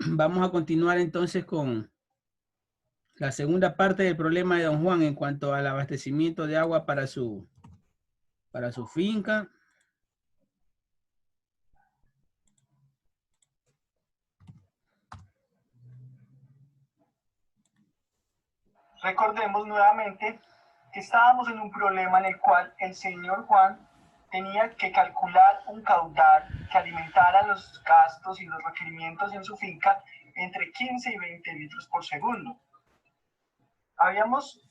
Vamos a continuar entonces con la segunda parte del problema de don Juan en cuanto al abastecimiento de agua para su finca. Recordemos nuevamente que estábamos en un problema en el cual el señor Juan tenía que calcular un caudal que alimentara los gastos y los requerimientos en su finca entre 15 y 20 litros por segundo. Habíamos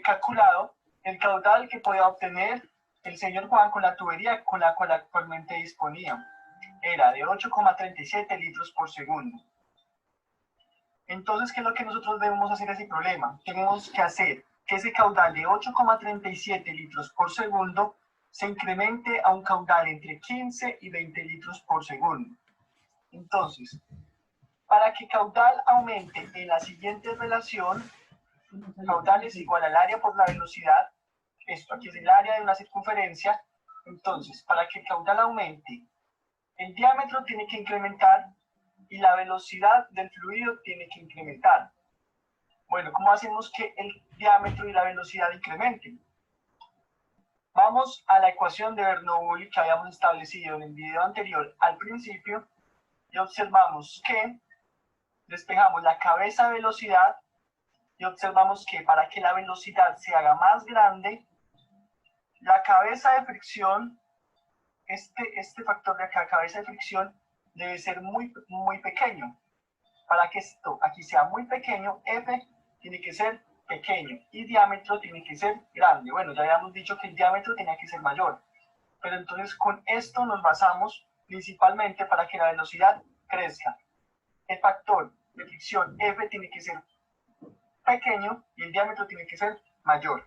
calculado el caudal que podía obtener el señor Juan con la tubería con la cual actualmente disponía. Era de 8,37 litros por segundo. Entonces, ¿qué es lo que nosotros debemos hacer en ese problema? Tenemos que hacer que ese caudal de 8,37 litros por segundo se incremente a un caudal entre 15 y 20 litros por segundo. Entonces, para que caudal aumente en la siguiente relación, caudal es igual al área por la velocidad, esto aquí es el área de una circunferencia, entonces, para que el caudal aumente, el diámetro tiene que incrementar y la velocidad del fluido tiene que incrementar. Bueno, ¿cómo hacemos que el diámetro y la velocidad incrementen? Vamos a la ecuación de Bernoulli que habíamos establecido en el video anterior al principio y observamos que despejamos la cabeza de velocidad y observamos que para que la velocidad se haga más grande, la cabeza de fricción, este factor de acá, cabeza de fricción, debe ser muy pequeño. Para que esto aquí sea muy pequeño, F tiene que ser pequeño y diámetro tiene que ser grande. Bueno, ya habíamos dicho que el diámetro tenía que ser mayor, pero entonces con esto nos basamos principalmente para que la velocidad crezca. El factor de fricción F tiene que ser pequeño y el diámetro tiene que ser mayor.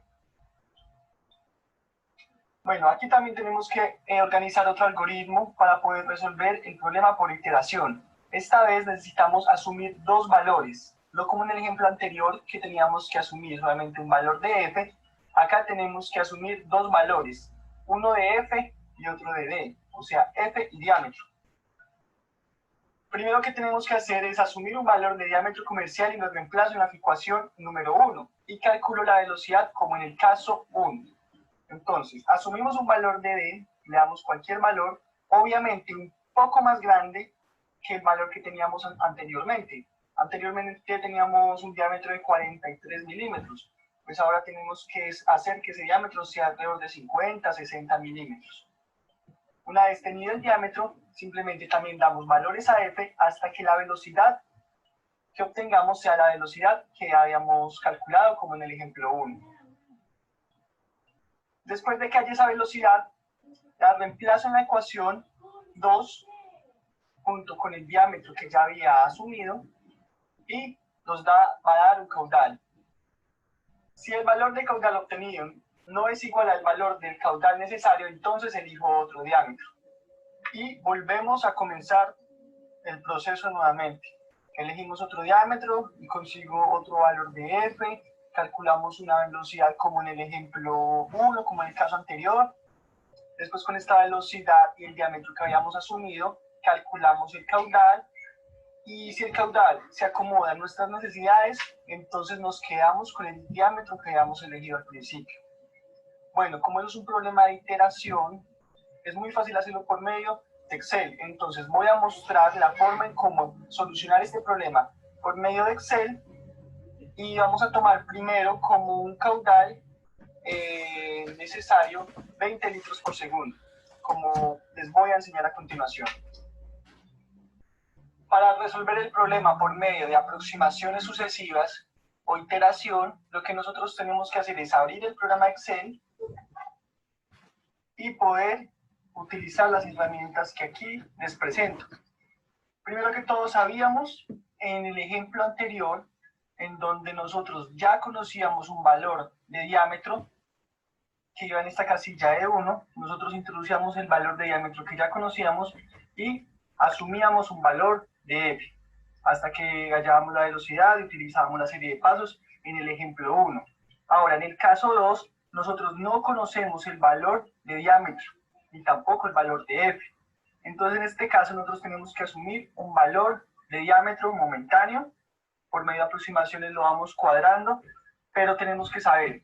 Bueno, aquí también tenemos que organizar otro algoritmo para poder resolver el problema por iteración. Esta vez necesitamos asumir dos valores, no como en el ejemplo anterior que teníamos que asumir solamente un valor de f. Acá tenemos que asumir dos valores, uno de f y otro de d, o sea, f y diámetro. Primero que tenemos que hacer es asumir un valor de diámetro comercial y lo reemplazo en la ecuación número 1 y calculo la velocidad como en el caso 1. Entonces, asumimos un valor de D, le damos cualquier valor, obviamente un poco más grande que el valor que teníamos anteriormente. Anteriormente teníamos un diámetro de 43 milímetros, pues ahora tenemos que hacer que ese diámetro sea alrededor de 50, 60 milímetros. Una vez tenido el diámetro, simplemente también damos valores a F hasta que la velocidad que obtengamos sea la velocidad que habíamos calculado como en el ejemplo 1. Después de que haya esa velocidad, la reemplazo en la ecuación 2 junto con el diámetro que ya había asumido y nos va a dar un caudal. Si el valor de caudal obtenido no es igual al valor del caudal necesario, entonces elijo otro diámetro. Y volvemos a comenzar el proceso nuevamente. Elegimos otro diámetro y consigo otro valor de F. Calculamos una velocidad como en el ejemplo 1, como en el caso anterior. Después con esta velocidad y el diámetro que habíamos asumido, calculamos el caudal. Y si el caudal se acomoda a nuestras necesidades, entonces nos quedamos con el diámetro que habíamos elegido al principio. Bueno, como es un problema de iteración, es muy fácil hacerlo por medio de Excel. Entonces voy a mostrar la forma en cómo solucionar este problema por medio de Excel. Y vamos a tomar primero como un caudal necesario 20 litros por segundo, como les voy a enseñar a continuación. Para resolver el problema por medio de aproximaciones sucesivas o iteración, lo que nosotros tenemos que hacer es abrir el programa Excel y poder utilizar las herramientas que aquí les presento. Primero que todo, sabíamos en el ejemplo anterior, en donde nosotros ya conocíamos un valor de diámetro que iba en esta casilla de 1, nosotros introducíamos el valor de diámetro que ya conocíamos y asumíamos un valor de f, hasta que hallábamos la velocidad y utilizábamos la serie de pasos en el ejemplo 1. Ahora, en el caso 2, nosotros no conocemos el valor de diámetro, ni tampoco el valor de f. Entonces, en este caso, nosotros tenemos que asumir un valor de diámetro momentáneo. Por medio de aproximaciones lo vamos cuadrando, pero tenemos que saber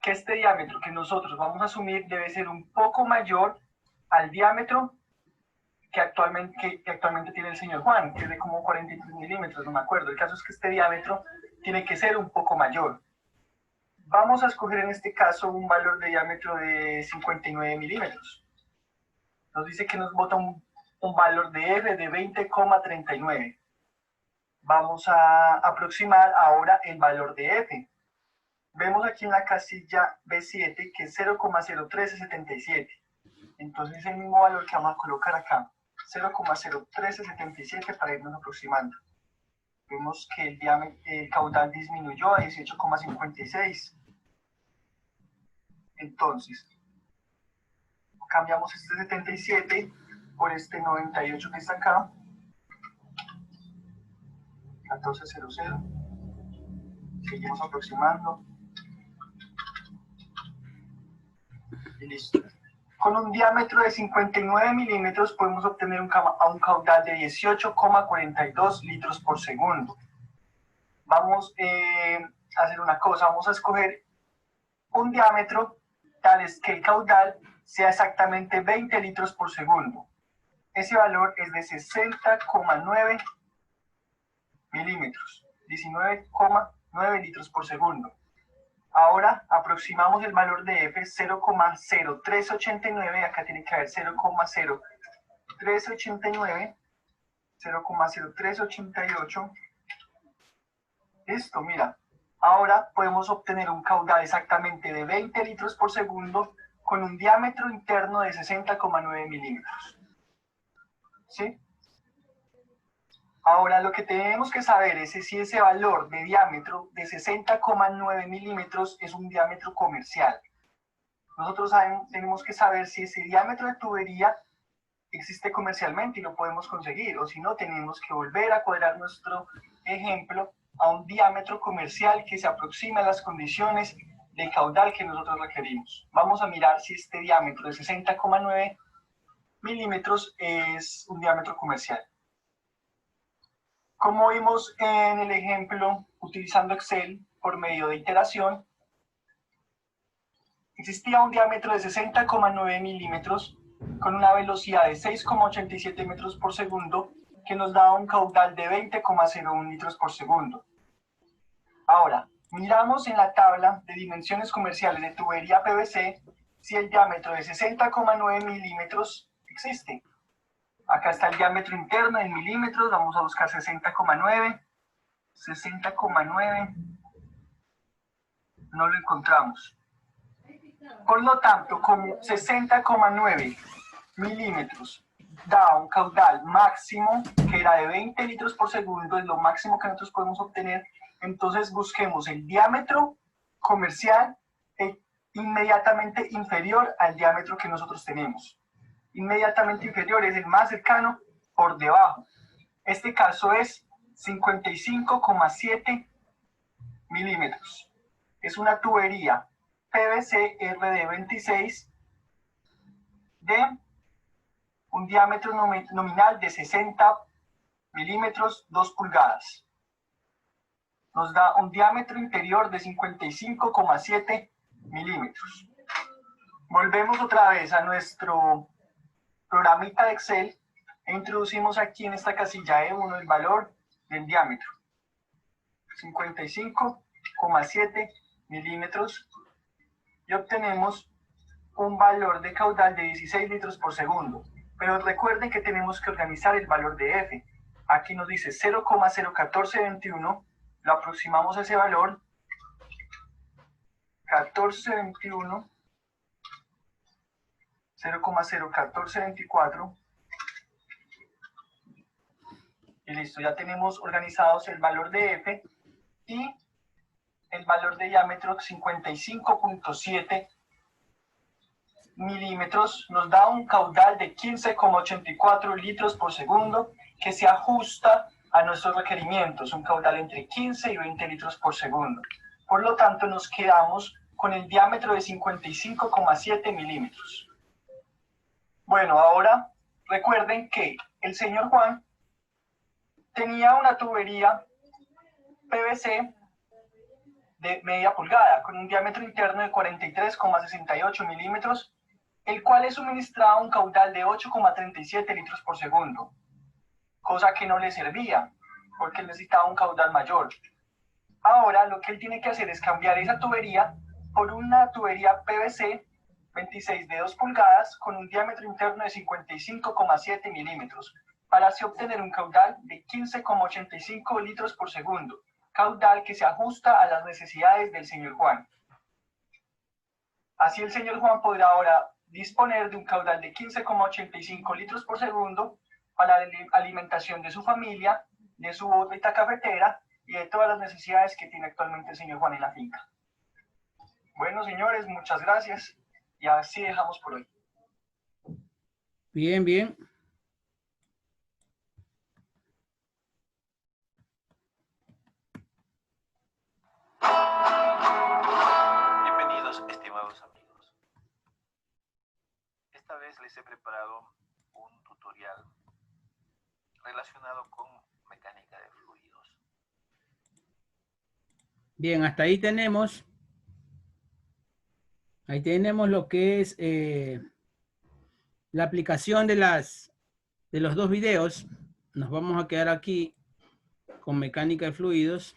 que este diámetro que nosotros vamos a asumir debe ser un poco mayor al diámetro que actualmente tiene el señor Juan, que es de como 43 milímetros, no me acuerdo. El caso es que este diámetro tiene que ser un poco mayor. Vamos a escoger en este caso un valor de diámetro de 59 milímetros. Nos dice que nos bota un valor de F de 20,39. Vamos a aproximar ahora el valor de F. Vemos aquí en la casilla B7 que es 0,01377. Entonces es el mismo valor que vamos a colocar acá, 0,01377 para irnos aproximando. Vemos que el caudal disminuyó a 18,56. Entonces, cambiamos este 77 por este 98 que está acá, 1400. Seguimos aproximando. Y listo. Con un diámetro de 59 milímetros podemos obtener un caudal de 18,42 litros por segundo. Vamos a hacer una cosa, vamos a escoger un diámetro tal es que el caudal sea exactamente 20 litros por segundo. Ese valor es de 60,9 milímetros, 19,9 litros por segundo. Ahora aproximamos el valor de F, 0,0389, acá tiene que haber 0,0389, 0,0388. Listo, mira. Ahora podemos obtener un caudal exactamente de 20 litros por segundo con un diámetro interno de 60,9 milímetros. ¿Sí? Ahora lo que tenemos que saber es si ese valor de diámetro de 60,9 milímetros es un diámetro comercial. Nosotros tenemos que saber si ese diámetro de tubería existe comercialmente y lo podemos conseguir, o si no, tenemos que volver a cuadrar nuestro ejemplo a un diámetro comercial que se aproxime a las condiciones de caudal que nosotros requerimos. Vamos a mirar si este diámetro de 60,9 milímetros es un diámetro comercial. Como vimos en el ejemplo, utilizando Excel por medio de iteración, existía un diámetro de 60,9 milímetros con una velocidad de 6,87 metros por segundo que nos daba un caudal de 20,01 litros por segundo. Ahora, miramos en la tabla de dimensiones comerciales de tubería PVC si el diámetro de 60,9 milímetros existe. Acá está el diámetro interno en milímetros, vamos a buscar 60,9, 60,9, no lo encontramos. Por lo tanto, como 60,9 milímetros da un caudal máximo que era de 20 litros por segundo, es lo máximo que nosotros podemos obtener, entonces busquemos el diámetro comercial inmediatamente inferior al diámetro que nosotros tenemos. Inmediatamente inferior es el más cercano por debajo. Este caso es 55,7 milímetros. Es una tubería PVC RD26 de un diámetro nominal de 60 milímetros, 2 pulgadas. Nos da un diámetro interior de 55,7 milímetros. Volvemos otra vez a nuestro programita de Excel e introducimos aquí en esta casilla E1 el valor del diámetro. 55,7 milímetros y obtenemos un valor de caudal de 16 litros por segundo. Pero recuerden que tenemos que organizar el valor de F. Aquí nos dice 0,01421, lo aproximamos a ese valor, 1421, 0,01424, y listo, ya tenemos organizados el valor de F y el valor de diámetro 55,7 milímetros nos da un caudal de 15,84 litros por segundo que se ajusta a nuestros requerimientos, un caudal entre 15 y 20 litros por segundo. Por lo tanto, nos quedamos con el diámetro de 55,7 milímetros. Bueno, ahora recuerden que el señor Juan tenía una tubería PVC de media pulgada con un diámetro interno de 43,68 milímetros, el cual le suministraba un caudal de 8,37 litros por segundo, cosa que no le servía porque necesitaba un caudal mayor. Ahora lo que él tiene que hacer es cambiar esa tubería por una tubería PVC 26 de 2 pulgadas con un diámetro interno de 55,7 milímetros para así obtener un caudal de 15,85 litros por segundo, caudal que se ajusta a las necesidades del señor Juan. Así el señor Juan podrá ahora disponer de un caudal de 15,85 litros por segundo para la alimentación de su familia, de su botita cafetera y de todas las necesidades que tiene actualmente el señor Juan en la finca. Bueno, señores, muchas gracias y así dejamos por hoy. Bien, bien. Bienvenidos, estimados amigos. Esta vez les he preparado un tutorial relacionado con mecánica de fluidos. Bien, hasta ahí tenemos. Ahí tenemos lo que es la aplicación de los dos videos. Nos vamos a quedar aquí con mecánica de fluidos.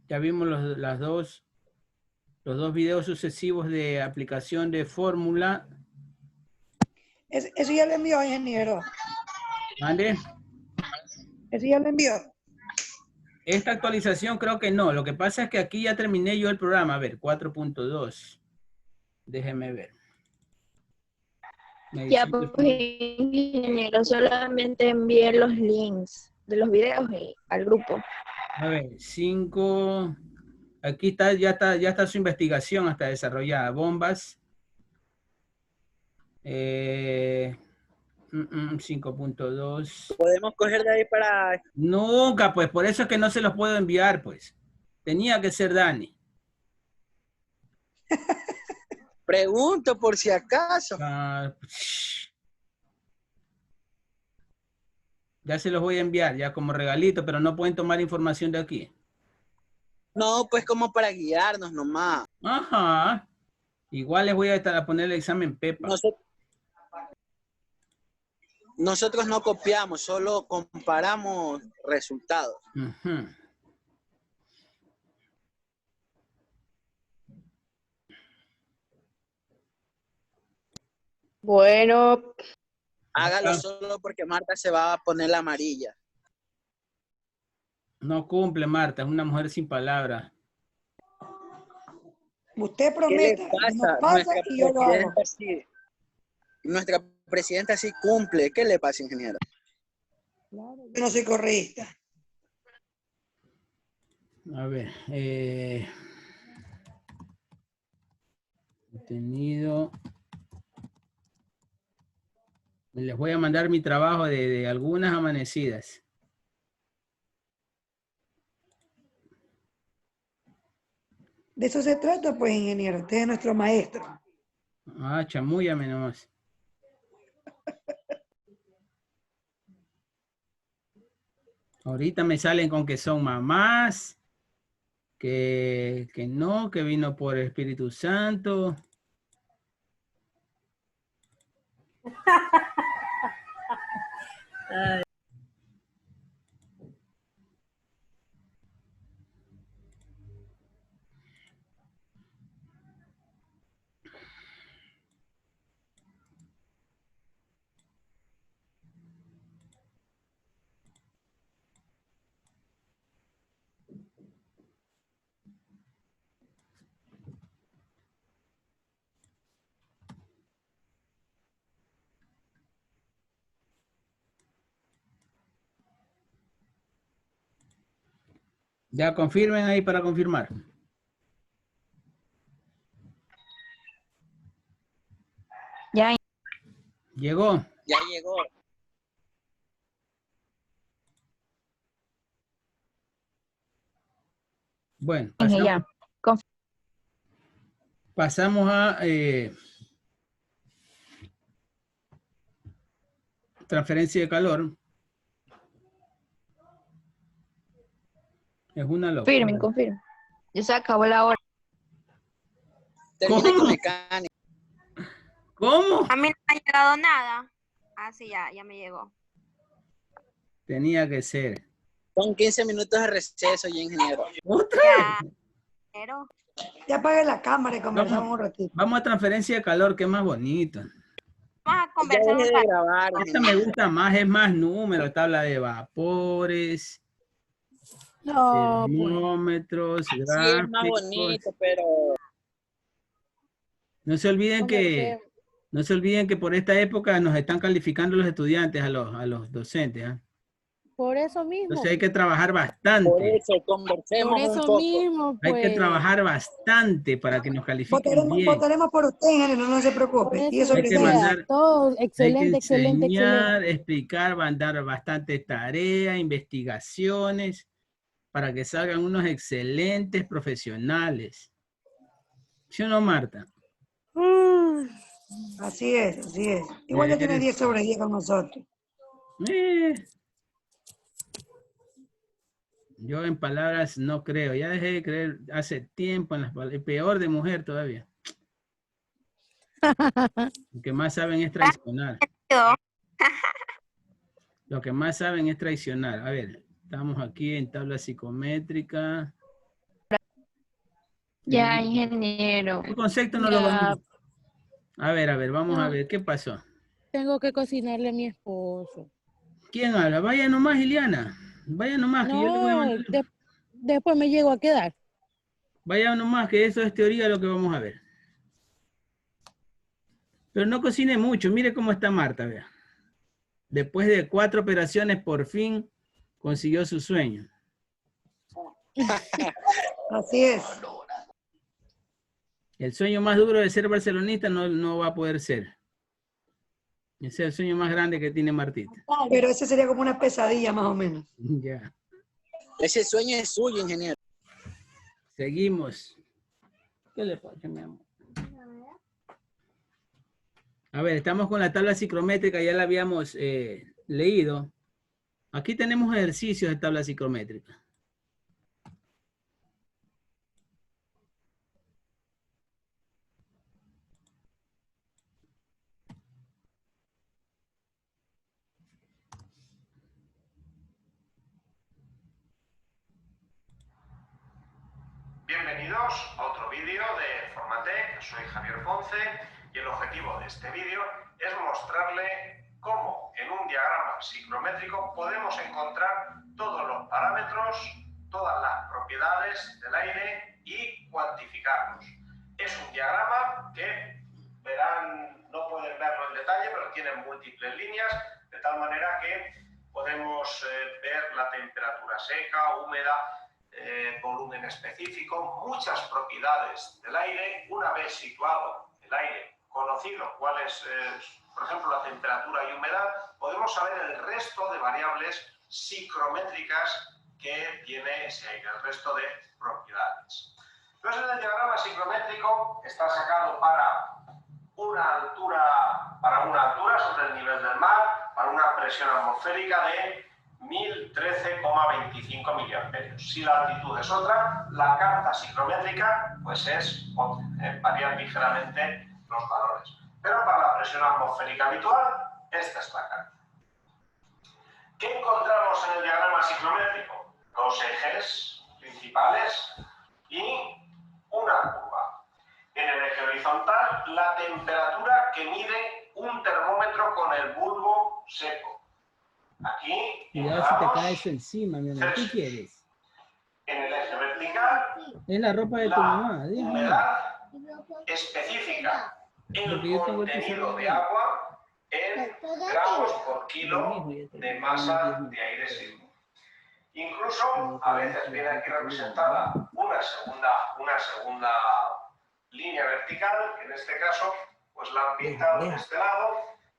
Ya vimos los dos videos sucesivos de aplicación de fórmula. Eso ya lo envió, ingeniero. ¿Mande? Eso ya lo envió. Esta actualización creo que no. Lo que pasa es que aquí ya terminé yo el programa. A ver, 4.2. Déjeme ver. Ya, pues, ingeniero, solamente envié los links de los videos al grupo. A ver, 5. Aquí está, ya está su investigación hasta desarrollada. Bombas. 5.2. Podemos coger de ahí para... Nunca, pues, por eso es que no se los puedo enviar, pues. Tenía que ser Dani. Pregunto por si acaso. Ya se los voy a enviar, ya como regalito, pero no pueden tomar información de aquí. No, pues como para guiarnos nomás. Ajá. Igual les voy a poner el examen Pepa. Nosotros no copiamos, solo comparamos resultados. Uh-huh. Bueno. Hágalo solo porque Marta se va a poner la amarilla. No cumple, Marta, es una mujer sin palabras. Usted ¿Qué le prometa, pasa? no pasa y yo lo hago. Nuestra presidenta sí cumple. ¿Qué le pasa, ingeniero? Claro, yo no soy correísta. A ver. Contenido. Les voy a mandar mi trabajo de algunas amanecidas. De eso se trata, pues, ingeniero. Usted es nuestro maestro. Ah, chamúllame nomás. Ahorita me salen con que son mamás, que no, que vino por el Espíritu Santo. Ya confirmen ahí para confirmar. Ya. ¿Llegó? Ya llegó. Bueno, Ya. pasamos a transferencia de calor. Es una locura. Confirmen, confirmen. Ya se acabó la hora. Termine ¿Cómo? con mecánica. ¿Cómo? A mí no me ha llegado nada. Ah, sí, ya me llegó. Tenía que ser. Son 15 minutos de receso, y ingeniero. ¿Otra Ya, vez? pero Ya apague la cámara y conversamos un ratito. Vamos a transferencia de calor, que es más bonito. vamos a Ya conversar dejé un de rato. grabar, Esta me ingeniero. gusta más, es más número, tabla de vapores, No, pues. termómetros, Sí, es más gráficos. bonito, pero No se olviden que por esta época nos están calificando los estudiantes a los docentes. ¿Ah? Por eso mismo. Entonces hay que trabajar por bastante. eso conversemos Por un eso poco. mismo, Hay pues. que trabajar bastante para que nos califiquen bien. Votaremos por usted, ingeniero, no se Por preocupe. Y eso eso Hay que sea, mandar, todo hay que excelente, excelente, excelente. enseñar, explicar, mandar bastantes tareas, investigaciones, para que salgan unos excelentes profesionales. ¿Sí o no, Marta? Así es, así es. Igual ya tiene 10 sobre 10 con nosotros. Yo en palabras no creo. Ya dejé de creer hace tiempo en las palabras. Peor de mujer todavía. Lo que más saben es traicionar. Lo que más saben es traicionar. A ver, estamos aquí en tabla psicométrica. Ya, ingeniero. ¿Qué concepto no Ya. lo vamos a ver, vamos a No. ver, ¿qué pasó? Tengo que cocinarle a mi esposo. ¿Quién habla? Vaya nomás, Iliana. Vaya nomás, que yo le voy a No, mandar. después me llego a quedar. Vaya nomás, que eso es teoría lo que vamos a ver. Pero no cocine mucho, mire cómo está Marta, vea. Después de 4 operaciones, por fin consiguió su sueño. Así es. El sueño más duro de ser barcelonista no va a poder ser. Ese es el sueño más grande que tiene Martita. Pero ese sería como una pesadilla más o menos. Ya. Ese sueño es suyo, ingeniero. Seguimos. ¿Qué le pasa, mi amor? A ver, estamos con la tabla psicométrica, ya la habíamos leído. Aquí tenemos ejercicios de tabla psicométrica. Bienvenidos a otro vídeo de Formatec. Soy Javier Ponce y el objetivo de este vídeo es mostrarle cómo en un diagrama psicométrico podemos encontrar todos los parámetros, todas las propiedades del aire y cuantificarlos. Es un diagrama que verán, no pueden verlo en detalle, pero tiene múltiples líneas, de tal manera que podemos ver la temperatura seca, húmeda, volumen específico, muchas propiedades del aire. Una vez situado el aire, conocido cuál es, por ejemplo, la temperatura y humedad, podemos saber el resto de variables psicométricas que tiene ese aire, el resto de propiedades. Entonces, el diagrama psicométrico está sacado para una altura sobre el nivel del mar, para una presión atmosférica de 1013,25 miliamperios. Si la altitud es otra, la carta psicométrica pues es otra, varían ligeramente los valores. Pero para la presión atmosférica habitual, esta es la carta. ¿Qué encontramos en el diagrama psicométrico? Dos ejes principales y una curva. En el eje horizontal, la temperatura que mide un termómetro con el bulbo seco. Aquí, Cuidado si te cae eso encima, mi amor. ¿Qué quieres? en el eje vertical, Es la ropa de tu la mamá. Déjame. humedad específica, el Porque yo tengo el contenido pizarrón de ahí. agua en gramos por kilo de masa de aire seco. Incluso a veces viene aquí representada una segunda línea vertical, que en este caso pues la han pintado de este lado,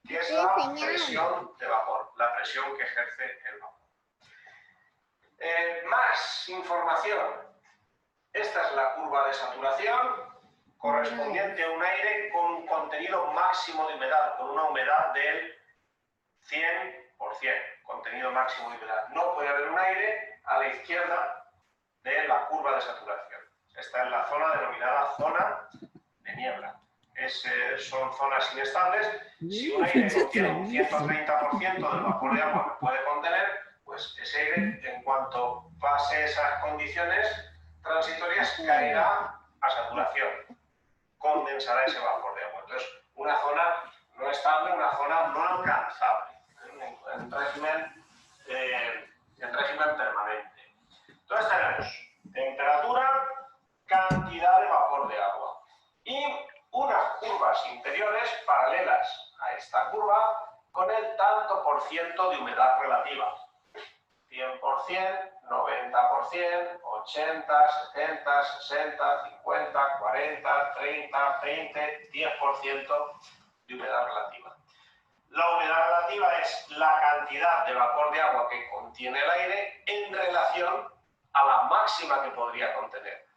que es la presión de vapor, la presión que ejerce el vapor. Más información. Esta es la curva de saturación correspondiente a un aire con un contenido máximo de humedad, con una humedad del 100%, contenido máximo de humedad. No puede haber un aire a la izquierda de la curva de saturación. Esta es la zona denominada zona de niebla. Son zonas inestables. Si un aire contiene un 130% del vapor de agua que puede contener, pues ese aire, en cuanto pase esas condiciones transitorias, caerá a saturación, condensará ese vapor de agua. Entonces, una zona no estable, una zona no alcanzable, en régimen permanente. Entonces tenemos temperatura, cantidad de vapor de agua y unas curvas interiores paralelas a esta curva con el tanto por ciento de humedad relativa. 100%, 90%, 80, 70, 60, 50, 40, 30, 20, 10% de humedad relativa. La humedad relativa es la cantidad de vapor de agua que contiene el aire en relación a la máxima que podría contener.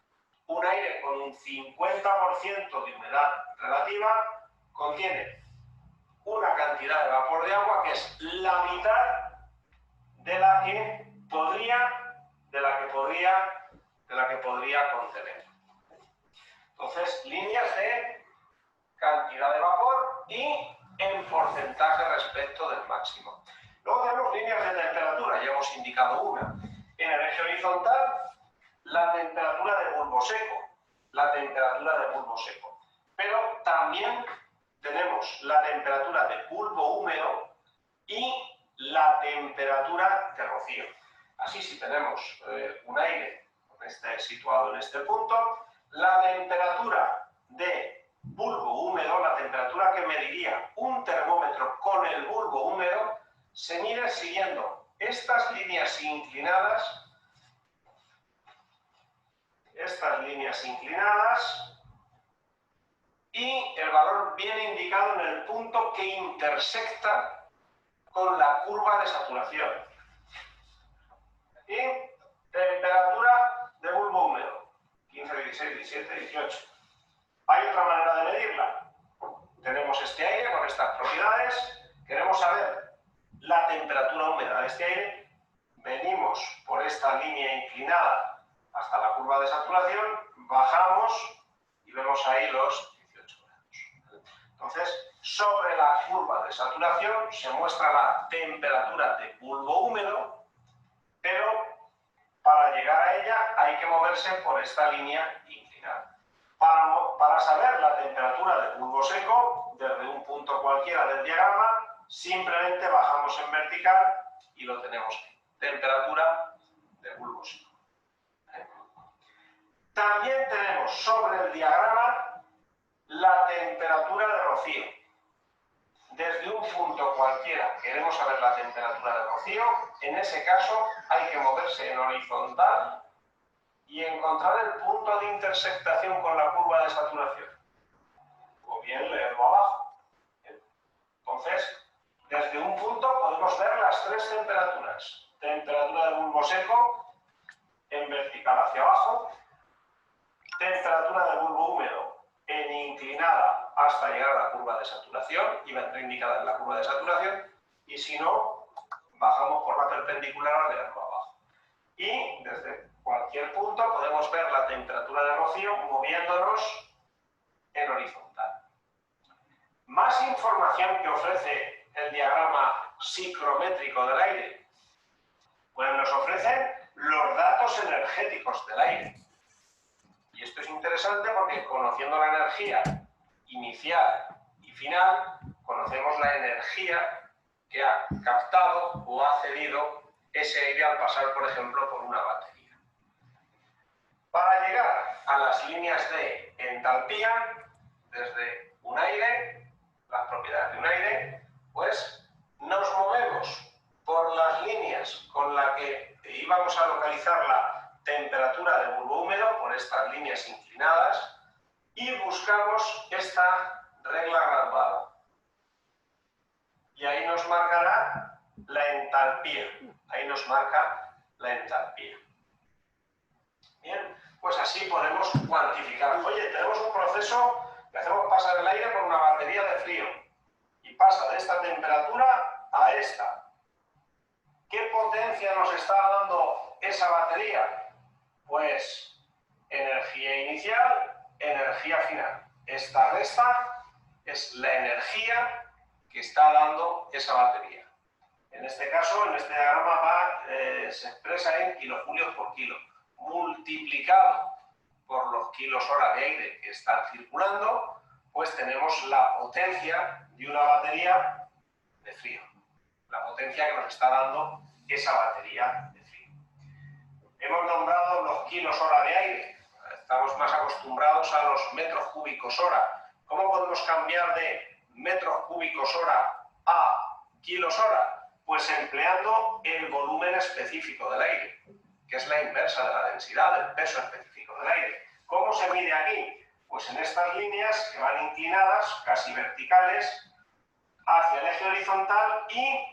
Un aire con un 50% de humedad relativa contiene una cantidad de vapor de agua que es la mitad de la que podría contener. Entonces, líneas de cantidad de vapor y en porcentaje respecto del máximo. Luego tenemos líneas de temperatura, ya hemos indicado una. En el eje horizontal, la temperatura de bulbo seco. Pero también tenemos la temperatura de bulbo húmedo y la temperatura de rocío. Así, si tenemos un aire situado en este punto, la temperatura de bulbo húmedo, la temperatura que mediría un termómetro con el bulbo húmedo, se mide siguiendo estas líneas inclinadas, y el valor viene indicado en el punto que intersecta con la curva de saturación. Y temperatura de bulbo húmedo, 15, 16, 17, 18. ¿Hay otra manera de medirla? Tenemos este aire con estas propiedades. Queremos saber la temperatura húmeda de este aire. Venimos por esta línea inclinada hasta la curva de saturación, bajamos y vemos ahí los 18 grados. Entonces, sobre la curva de saturación se muestra la temperatura de bulbo húmedo, pero para llegar a ella hay que moverse por esta línea inclinada. Para saber la temperatura de bulbo seco, desde un punto cualquiera del diagrama, simplemente bajamos en vertical y lo tenemos ahí. Temperatura de bulbo seco. También tenemos sobre el diagrama la temperatura de rocío. Desde un punto cualquiera queremos saber la temperatura de rocío. En ese caso hay que moverse en horizontal y encontrar el punto de intersectación con la curva de saturación. O bien leerlo abajo. Entonces, desde un punto podemos ver las tres temperaturas. Temperatura de bulbo seco en vertical hacia abajo. Temperatura de bulbo húmedo en inclinada hasta llegar a la curva de saturación, y vendrá indicada en la curva de saturación, y si no, bajamos por la perpendicular a leerlo abajo. Y desde cualquier punto podemos ver la temperatura de rocío moviéndonos en horizontal. Más información que ofrece el diagrama psicrométrico del aire. Pues nos ofrecen los datos energéticos del aire. Y esto es interesante porque conociendo la energía inicial y final, conocemos la energía que ha captado o ha cedido ese aire al pasar, por ejemplo, por una batería. Para llegar a las líneas de entalpía, desde un aire, las propiedades de un aire, pues nos movemos por las líneas con las que íbamos a localizar la temperatura de bulbo húmedo, por estas líneas inclinadas, y buscamos esta regla graduada. Y ahí nos marcará la entalpía. Bien, pues así podemos cuantificar. Oye, tenemos un proceso que hacemos pasar el aire por una batería de frío y pasa de esta temperatura a esta. ¿Qué potencia nos está dando esa batería? Pues energía inicial, energía final. Esta resta es la energía que está dando esa batería. En este caso, en este diagrama se expresa en kilojulios por kilo, multiplicado por los kilos hora de aire que están circulando, pues tenemos la potencia de una batería de frío. La potencia que nos está dando esa batería de frío. Hemos nombrado los kilos hora de aire. Estamos más acostumbrados a los metros cúbicos hora. ¿Cómo podemos cambiar de metros cúbicos hora a kilos hora? Pues empleando el volumen específico del aire, que es la inversa de la densidad, del peso específico del aire. ¿Cómo se mide aquí? Pues en estas líneas que van inclinadas, casi verticales, hacia el eje horizontal y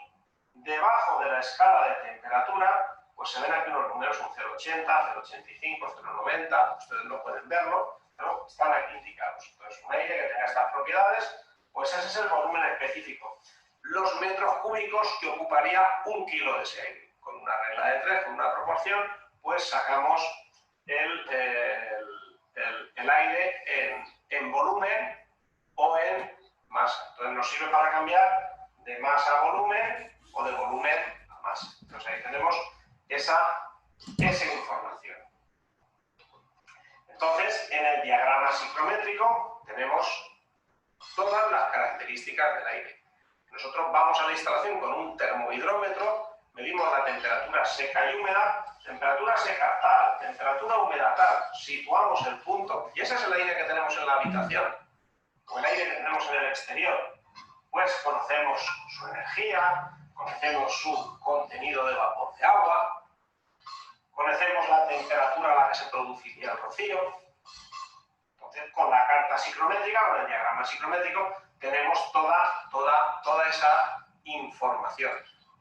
debajo de la escala de temperatura, pues se ven aquí unos números, un 0,80, 0,85, 0,90, ustedes no pueden verlo, pero están aquí indicados. Entonces, un aire que tenga estas propiedades, pues ese es el volumen específico. Los metros cúbicos que ocuparía un kilo de ese aire. Con una regla de 3, con una proporción, pues sacamos el aire en volumen o en masa. Entonces nos sirve para cambiar de masa a volumen o de volumen a masa. Entonces ahí tenemos esa información. Entonces, en el diagrama psicométrico tenemos todas las características del aire. Nosotros vamos a la instalación con un termohidrómetro, medimos la temperatura seca y húmeda, temperatura seca tal, temperatura húmeda tal, situamos el punto, y ese es el aire que tenemos en la habitación, o el aire que tenemos en el exterior. Pues conocemos su energía, conocemos su contenido de vapor de agua, conocemos la temperatura a la que se produciría el rocío. Entonces, con la carta psicométrica, con el diagrama psicométrico, tenemos toda esa información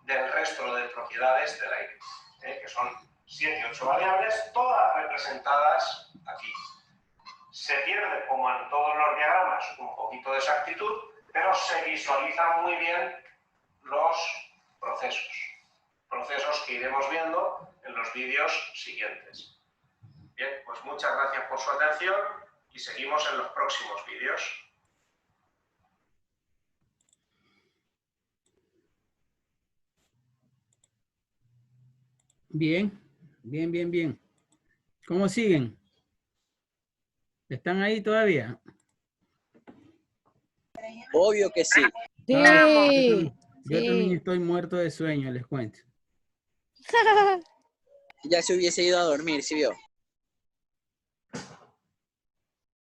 del resto de propiedades del aire, que son 7 u 8 variables, todas representadas aquí. Se pierde, como en todos los diagramas, un poquito de exactitud, pero se visualizan muy bien los procesos que iremos viendo en los vídeos siguientes. Bien, pues muchas gracias por su atención y seguimos en los próximos vídeos. Bien. ¿Cómo siguen? ¿Están ahí todavía? Obvio que sí. Sí. Yo también estoy muerto de sueño, les cuento. Ya se hubiese ido a dormir, ¿sí vio?